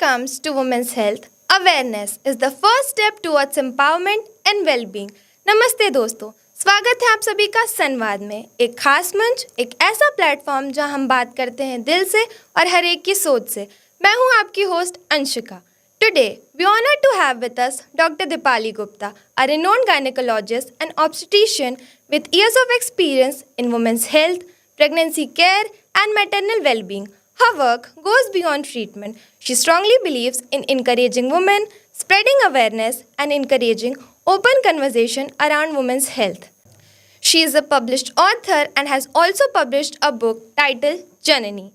comes to women's health, awareness is the first step towards empowerment and well-being. नमस्ते दोस्तों, स्वागत है आप सभी का संवाद में। एक खास मंच, एक ऐसा प्लेटफॉर्म जहां हम बात करते हैं दिल से और हर एक की सोच से। मैं हूं आपकी host Anshika. Today, we honored to have with us Dr. Dipali Gupta, a renowned gynecologist and obstetrician with years of experience in women's health, pregnancy care, and maternal well-being. Her work goes beyond treatment. She strongly believes in encouraging women, spreading awareness, and encouraging open conversation around women's health. She is a published author and has also published a book titled Janani,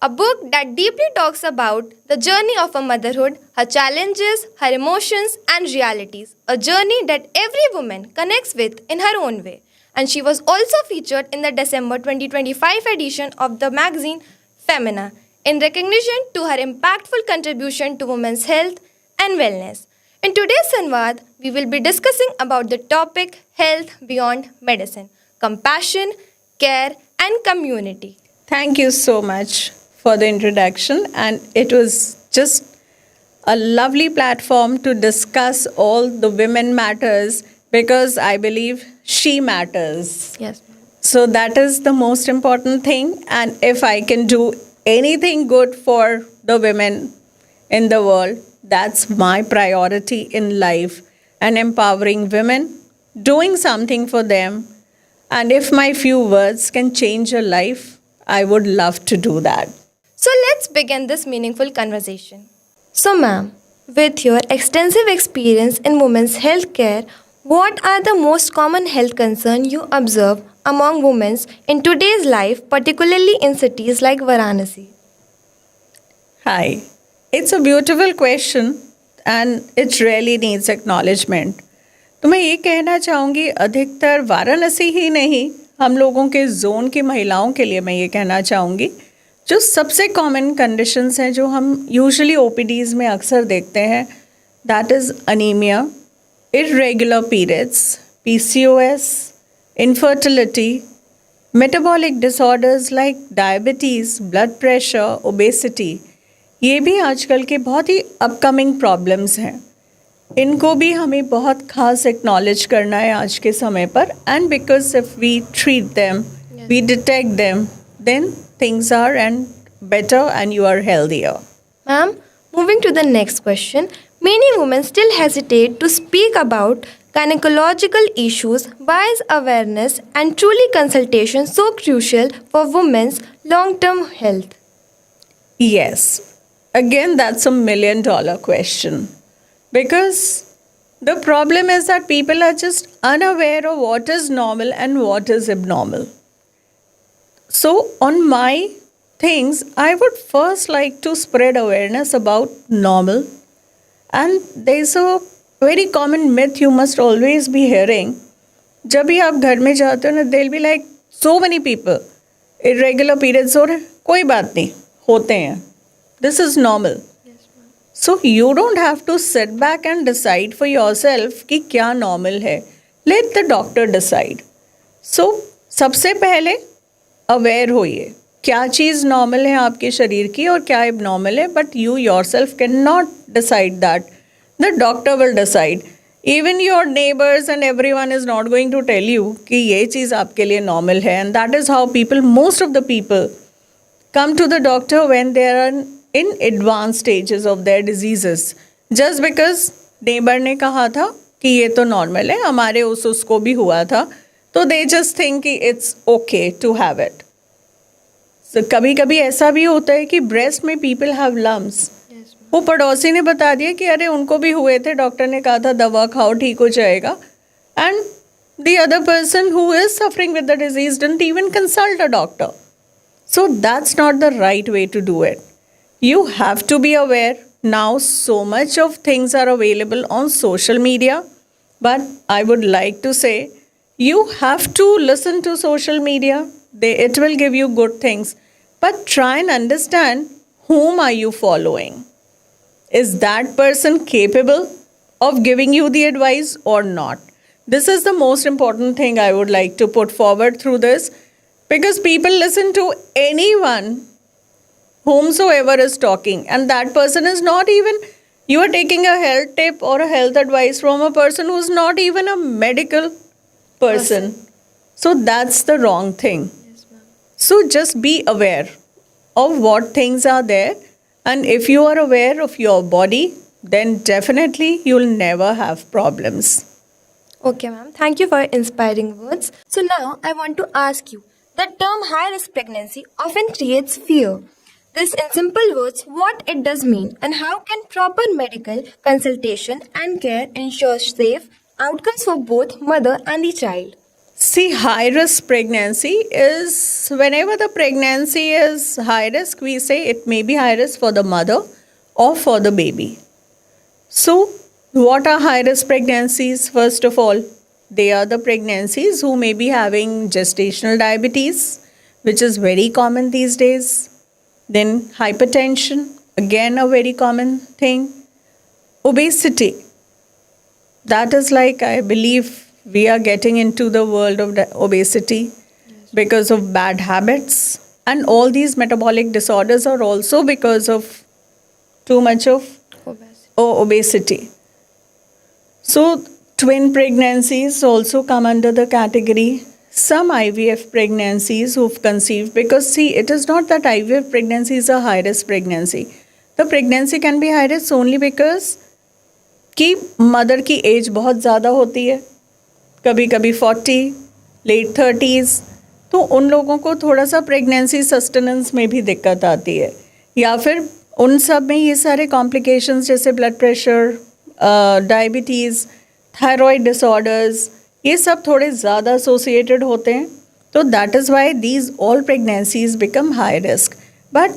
a book that deeply talks about the journey of a motherhood, her challenges, her emotions, and realities. A journey that every woman connects with in her own way. And she was also featured in the December 2025 edition of the magazine Femina in recognition to her impactful contribution to women's health and wellness. In today's Sanvad, we will be discussing about the topic health beyond medicine, compassion, care, and community. Thank you so much for the introduction, and it was just a lovely platform to discuss all the women matters because I believe she matters. Yes. So that is the most important thing, and if I can do anything good for the women in the world, that's my priority in life, and empowering women, doing something for them, and if my few words can change a life, I would love to do that. So let's begin this meaningful conversation. So, ma'am, with your extensive experience in women's health care, what are the most common health concerns you observe among women in today's life, particularly in cities like Varanasi? Hi. It's a beautiful question and it really needs acknowledgement. तो मैं ये कहना चाहूँगी अधिकतर वाराणसी ही नहीं, हम लोगों के जोन की महिलाओं के लिए मैं ये कहना चाहूँगी जो सबसे कॉमन कंडीशंस हैं जो हम यूजुअली ओपीडीज़ में अक्सर देखते हैं, that is anaemia, irregular periods, PCOS, infertility, metabolic disorders like diabetes, blood pressure, obesity, ये भी आजकल के बहुत ही अपकमिंग प्रॉब्लम्स हैं. इनको भी हमें बहुत खास एक्नॉलेज करना है आज के समय पर, and because if we treat them, we detect them, then things are and better and you are healthier. Ma'am, moving to the next question. Many women still hesitate to speak about gynecological issues. Why is awareness and truly consultation so crucial for women's long-term health? Yes. Again, that's a $1,000,000 question. Because the problem is that people are just unaware of what is normal and what is abnormal. So, on my things, I would first like to spread awareness about normal. And there's a very common myth you must always be hearing. जब भी आप घर में जाते हो ना, they'll be like, so many people, irregular periods हो रहे, कोई बात नहीं, होते हैं. This is normal. So you don't have to sit back and decide for yourself कि क्या normal है. Let the doctor decide. So सबसे पहले aware होइए क्या चीज़ नॉर्मल है आपके शरीर की और क्या एबनॉर्मल है, but you yourself can not decide that. The doctor will decide. Even your neighbours and everyone is not going to tell you कि ये चीज़ आपके लिए नॉर्मल है. And that is how people, most of the people come to the doctor when they are in advanced stages of their diseases, just because neighbor ने कहा था कि ये तो नॉर्मल है, हमारे उसको भी हुआ था, तो they just think कि it's okay to have it. So कभी कभी ऐसा भी होता है कि ब्रेस्ट में people have lumps. वो पड़ोसी ने बता दिया कि अरे उनको भी हुए थे, डॉक्टर ने कहा था दवा खाओ ठीक हो जाएगा, and the other person who is suffering with the disease didn't even consult a doctor. So that's not the right way to do it. You have to be aware. Now so much of things are available on social media, but I would like to say you have to listen to social media. It will give you good things, but try and understand whom are you following. Is that person capable of giving you the advice or not? This is the most important thing I would like to put forward through this. Because people listen to anyone whomsoever is talking, and that person is not even, you are taking a health tip or a health advice from a person who's not even a medical person. So that's the wrong thing. Yes, ma'am. So just be aware of what things are there. And if you are aware of your body, then definitely you'll never have problems. Okay, ma'am. Thank you for your inspiring words. So now I want to ask you, the term high risk pregnancy often creates fear. This, in simple words, what it does mean and how can proper medical consultation and care ensure safe outcomes for both mother and the child? See, high risk pregnancy is whenever the pregnancy is high risk, we say it may be high risk for the mother or for the baby. So, what are high risk pregnancies? First of all, they are the pregnancies who may be having gestational diabetes, which is very common these days. Then, hypertension, again, a very common thing. Obesity, that is like, I believe, we are getting into the world of obesity because of bad habits. And all these metabolic disorders are also because of too much of obesity. So, twin pregnancies also come under the category. Some IVF pregnancies who've conceived, because see, it is not that IVF pregnancy is a high risk pregnancy. The pregnancy can be high risk only because कि mother की as बहुत ज़्यादा होती है, कभी कभी 40, late 30s, तो उन लोगों को थोड़ा सा प्रेगनेंसी सस्टेनेंस में भी दिक्कत आती है, या फिर उन सब में ये सारे कॉम्प्लिकेशंस जैसे blood pressure, diabetes, thyroid disorders, ये सब थोड़े ज़्यादा एसोसिएटेड होते हैं. तो that is why these all pregnancies become high risk. But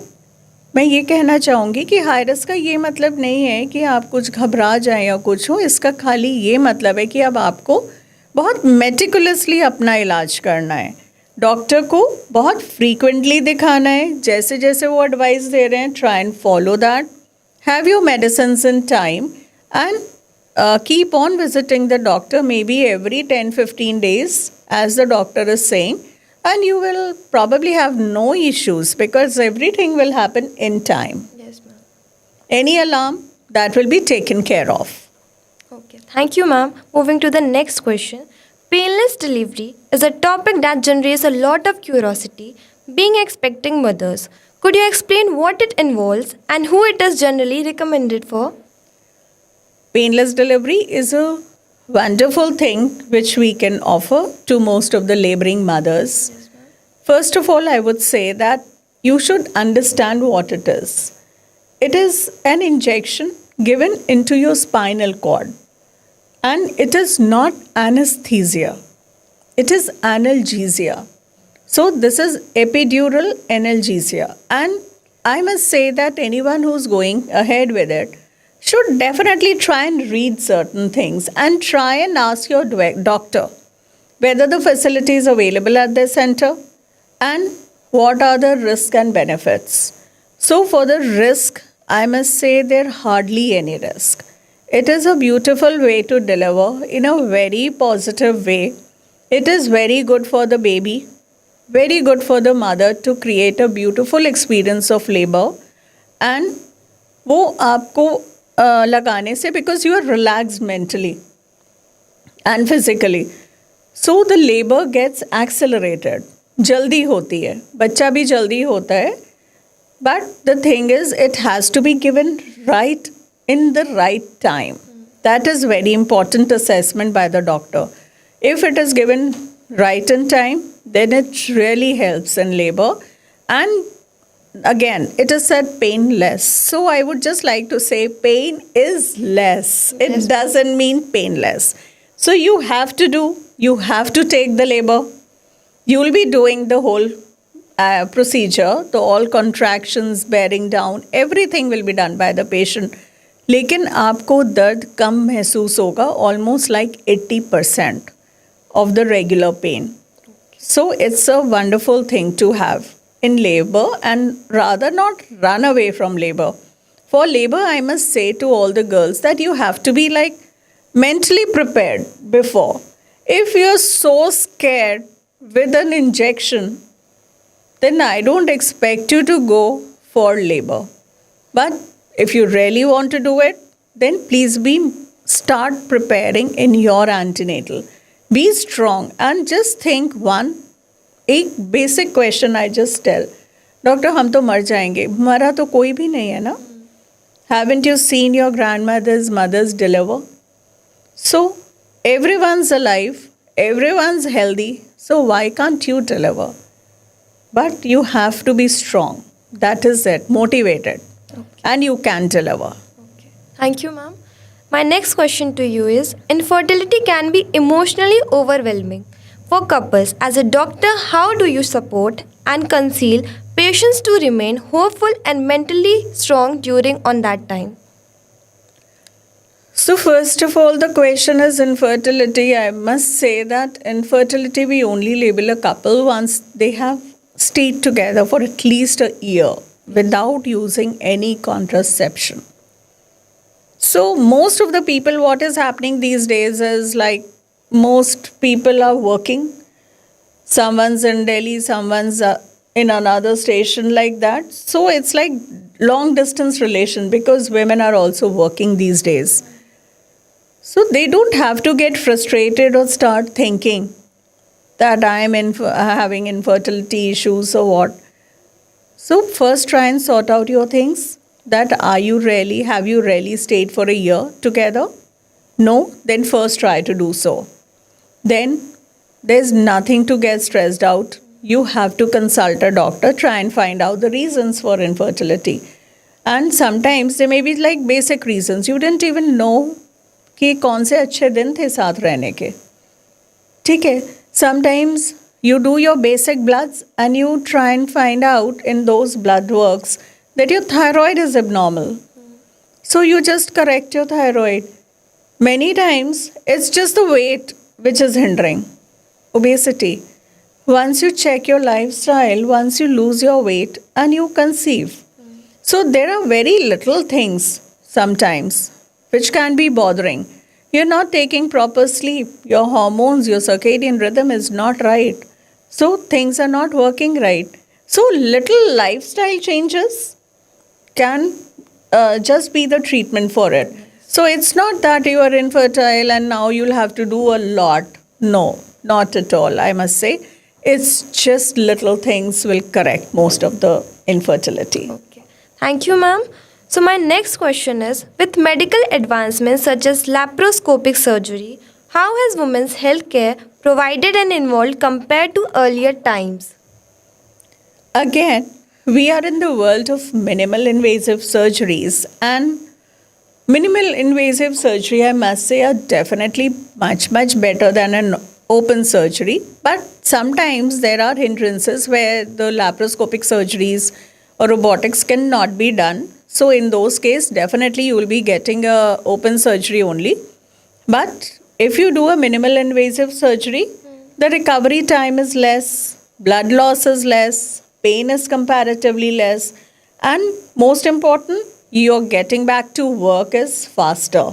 मैं ये कहना चाहूँगी कि हाई रिस्क का ये मतलब नहीं है कि आप कुछ घबरा जाएं या कुछ हो. इसका खाली ये मतलब है कि अब आपको बहुत मेटिकुलसली अपना इलाज करना है, डॉक्टर को बहुत फ्रीक्वेंटली दिखाना है, जैसे जैसे वो एडवाइस दे रहे हैं try and follow that, have your medicines in time and keep on visiting the doctor maybe every 10-15 days as the doctor is saying, and you will probably have no issues because everything will happen in time. Yes, ma'am. Any alarm, that will be taken care of. Okay, thank you, ma'am. Moving to the next question. Painless delivery is a topic that generates a lot of curiosity, being expecting mothers. Could you explain what it involves and who it is generally recommended for? Painless delivery is a wonderful thing which we can offer to most of the laboring mothers. Yes, ma'am. First of all, I would say that you should understand what it is. It is an injection given into your spinal cord, and it is not anesthesia. It is analgesia. So this is epidural analgesia, and I must say that anyone who's going ahead with it should definitely try and read certain things and try and ask your doctor whether the facility is available at their center and what are the risks and benefits. So for the risk, I must say there hardly any risk. It is a beautiful way to deliver in a very positive way. It is very good for the baby, very good for the mother to create a beautiful experience of labor, and वो आपको लगाने से, because you are relaxed mentally and physically, so the labor gets accelerated. जल्दी होती है, बच्चा भी जल्दी होता है, but the thing is it has to be given right in the right time. That is very important assessment by the doctor. If it is given right in time, then it really helps in labor. And again, it is said painless. So I would just like to say pain is less. It Yes. doesn't mean painless. So you have to take the labor. You will be doing the whole procedure, the all contractions, bearing down, everything will be done by the patient. लेकिन आपको दर्द कम महसूस होगा, almost like 80% of the regular pain. So it's a wonderful thing to have in labor, and rather not run away from labor. For labor, I must say to all the girls that you have to be like mentally prepared before. If you're so scared with an injection, then I don't expect you to go for labor. But if you really want to do it, then please start preparing in your antenatal. Be strong and just think एक basic question I just tell. Doctor हम तो मर जाएंगे, मरा तो कोई भी नहीं है ना. Haven't you seen your grandmother's mothers deliver? So everyone's alive, everyone's healthy, so why can't you deliver? But you have to be strong. That is it, motivated. And you can deliver. Thank you, ma'am. My next question to you is, infertility can be emotionally overwhelming. For couples, as a doctor, how do you support and counsel patients to remain hopeful and mentally strong during on that time? So first of all, the question is infertility. I must say that infertility we only label a couple once they have stayed together for at least a year without using any contraception. So most of the people, what is happening these days is like most people are working. Someone's in Delhi, someone's in another station like that. So it's like long distance relation because women are also working these days. So they don't have to get frustrated or start thinking that I am having infertility issues or what. So first try and sort out your things. That have you really stayed for a year together? No? Then first try to do so. Then there's nothing to get stressed out. You have to consult a doctor, try and find out the reasons for infertility. And sometimes there may be like basic reasons. You didn't even know कि कौन से अच्छे दिन थे साथ रहने के. ठीक है. Sometimes you do your basic bloods and you try and find out in those blood works that your thyroid is abnormal. So you just correct your thyroid. Many times it's just the weight which is hindering. Obesity. Once you check your lifestyle, once you lose your weight and you conceive. So there are very little things sometimes which can be bothering. You're not taking proper sleep. Your hormones, your circadian rhythm is not right. So things are not working right. So little lifestyle changes can just be the treatment for it. So it's not that you are infertile and now you'll have to do a lot. No, not at all, I must say. It's just little things will correct most of the infertility. Okay. Thank you, ma'am. So my next question is, with medical advancements such as laparoscopic surgery, how has women's healthcare provided and evolved compared to earlier times? Again, we are in the world of minimal invasive surgeries, and minimal invasive surgery, I must say, are definitely much better than an open surgery. But sometimes there are hindrances where the laparoscopic surgeries or robotics cannot be done. So in those cases, definitely you will be getting a open surgery only. But if you do a minimal invasive surgery, the recovery time is less, blood loss is less, pain is comparatively less, and most important, your getting back to work is faster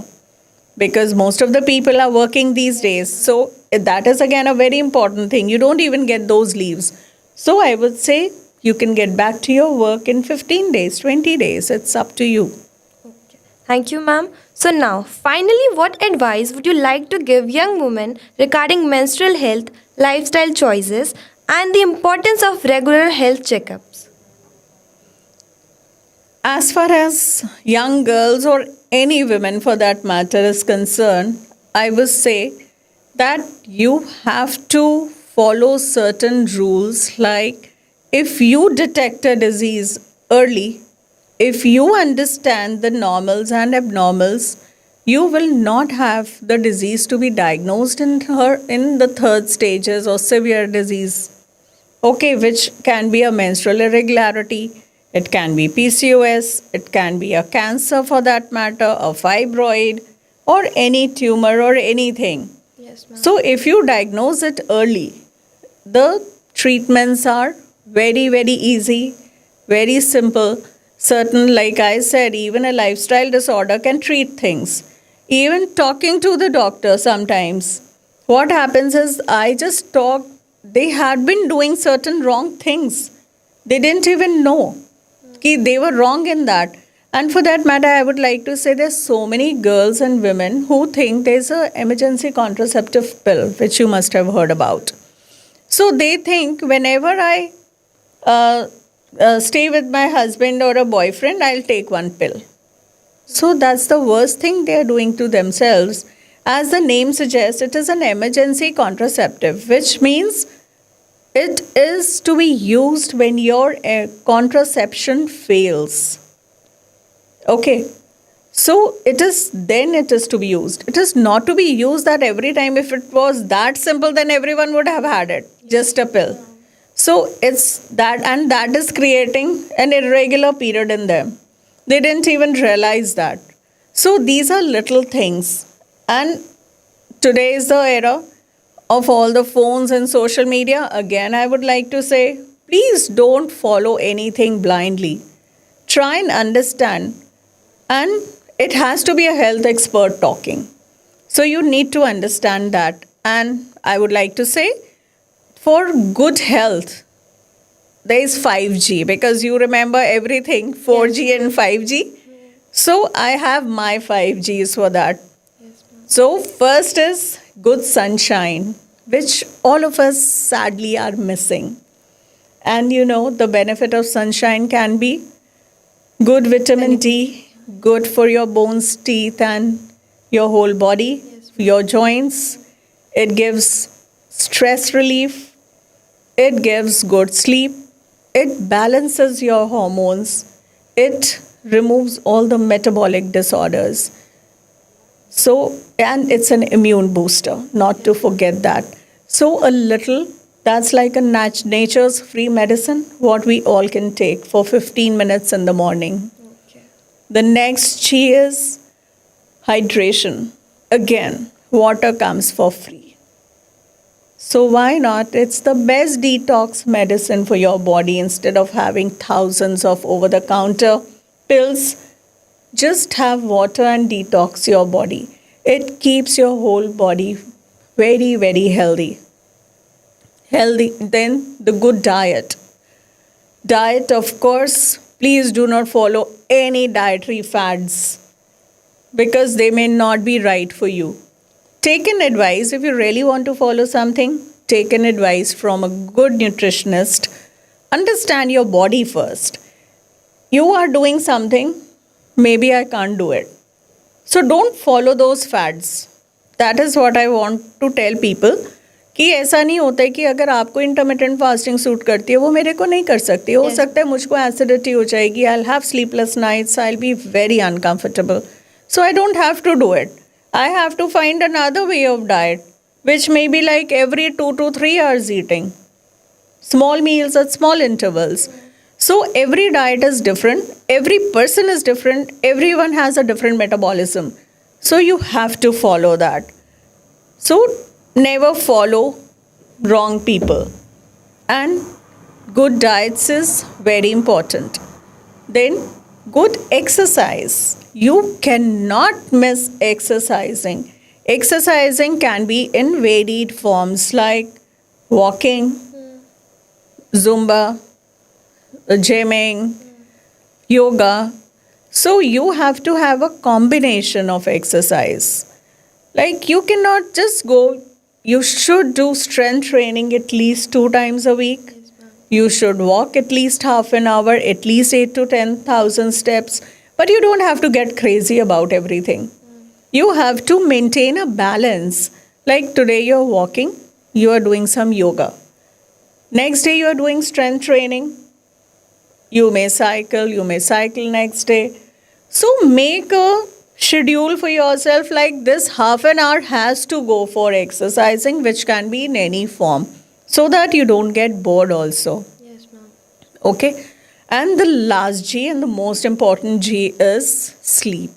because most of the people are working these days. So that is again a very important thing. You don't even get those leaves. So I would say you can get back to your work in 15 days, 20 days. It's up to you. Okay. Thank you, ma'am. So now, finally, what advice would you like to give young women regarding menstrual health, lifestyle choices, and the importance of regular health checkups? As far as young girls or any women for that matter is concerned, I would say that you have to follow certain rules, like if you detect a disease early, if you understand the normals and abnormals, you will not have the disease to be diagnosed in the third stages or severe disease. Okay, which can be a menstrual irregularity, it can be PCOS, it can be a cancer for that matter, a fibroid, or any tumor or anything. Yes, ma'am. So if you diagnose it early, the treatments are very easy, very simple. Certain, like I said, even a lifestyle disorder can treat things. Even talking to the doctor sometimes, what happens is I just talk, they had been doing certain wrong things. They didn't even know. कि they were wrong in that. And for that matter, I would like to say there's so many girls and women who think there's a emergency contraceptive pill, which you must have heard about. So they think whenever I stay with my husband or a boyfriend, I'll take one pill. So that's the worst thing they are doing to themselves. As the name suggests, it is an emergency contraceptive, which means it is to be used when your contraception fails. Okay. So it is to be used. It is not to be used that every time. If it was that simple, then everyone would have had it. Just a pill. So it's that, and that is creating an irregular period in them. They didn't even realize that. So these are little things. And today is the era of all the phones and social media. Again, I would like to say, please don't follow anything blindly. Try and understand. And it has to be a health expert talking. So you need to understand that. And I would like to say, for good health, there is 5G, because you remember everything 4G and 5G. So I have my 5Gs for that. So first is good sunshine, which all of us sadly are missing. And the benefit of sunshine can be good vitamin D, good for your bones, teeth, and your whole body, your joints. It gives stress relief. It gives good sleep. It balances your hormones. It removes all the metabolic disorders. So, and it's an immune booster, not to forget that. So a little, that's like a nature's free medicine, what we all can take for 15 minutes in the morning. Okay. The next G is hydration. Again, water comes for free. So why not? It's the best detox medicine for your body. Instead of having thousands of over-the-counter pills, just have water and detox your body. It keeps your whole body very, very healthy. Then the good diet. Diet, of course, please do not follow any dietary fads, because they may not be right for you. Take an advice. If you really want to follow something, take an advice from a good nutritionist. Understand your body first. You are doing something, maybe I can't do it. So don't follow those fads. That is what I want to tell people. कि ऐसा नहीं होता है कि अगर आपको intermittent fasting suit करती है, वो मेरे को नहीं कर सकती. हो सकता है मुझको एसिडिटी हो जाएगी, I will have sleepless nights, I will be very uncomfortable. So I don't have to do it. I have to find another way of diet, which may be like every 2 to 3 hours eating. Small meals at small intervals. So every diet is different. Every person is different. Everyone has a different metabolism. So you have to follow that. So never follow wrong people. And good diets is very important. Then good exercise. You cannot miss exercising. Exercising can be in varied forms like walking, Zumba, gymming, yoga. So you have to have a combination of exercise. Like you cannot just go, you should do strength training at least 2 times a week. You should walk at least half an hour, at least 8 to 10,000 steps. But you don't have to get crazy about everything. You have to maintain a balance. Like today you're walking, you are doing some yoga. Next day you are doing strength training. You may cycle next day. So make a schedule for yourself, like this half an hour has to go for exercising, which can be in any form, so that you don't get bored also. Yes, ma'am. Okay. And the last G and the most important G is sleep.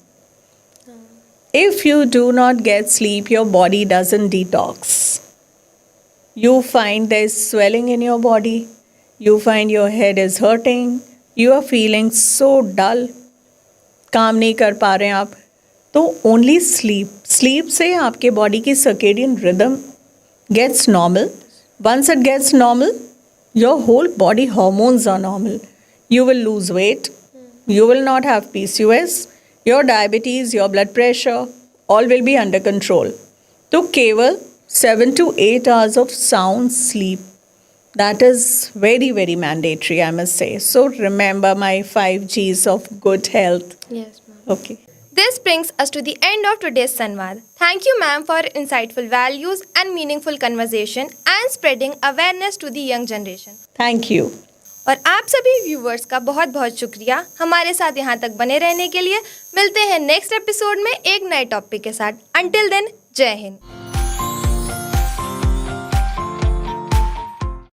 If you do not get sleep, your body doesn't detox. You find there's swelling in your body. You find your head is hurting. You are feeling so dull. काम नहीं कर पा रहे हैं आप. तो only sleep. Sleep से आपके body की circadian rhythm gets normal. Once it gets normal, your whole body hormones are normal. You will lose weight. you will not have PCOS, your diabetes, your blood pressure, all will be under control. तो केवल 7 to 8 hours of sound sleep. That is very, very mandatory, I must say. So remember my 5 G's of good health. Yes, ma'am. Okay. This brings us to the end of today's Sanvad. Thank you, ma'am, for insightful values and meaningful conversation and spreading awareness to the young generation. Thank you. और आप सभी viewers का बहुत बहुत शुक्रिया हमारे साथ यहाँ तक बने रहने के लिए। मिलते हैं नेक्स्ट एपिसोड में एक नए टॉपिक के साथ। अंटिल देन, जय हिंद।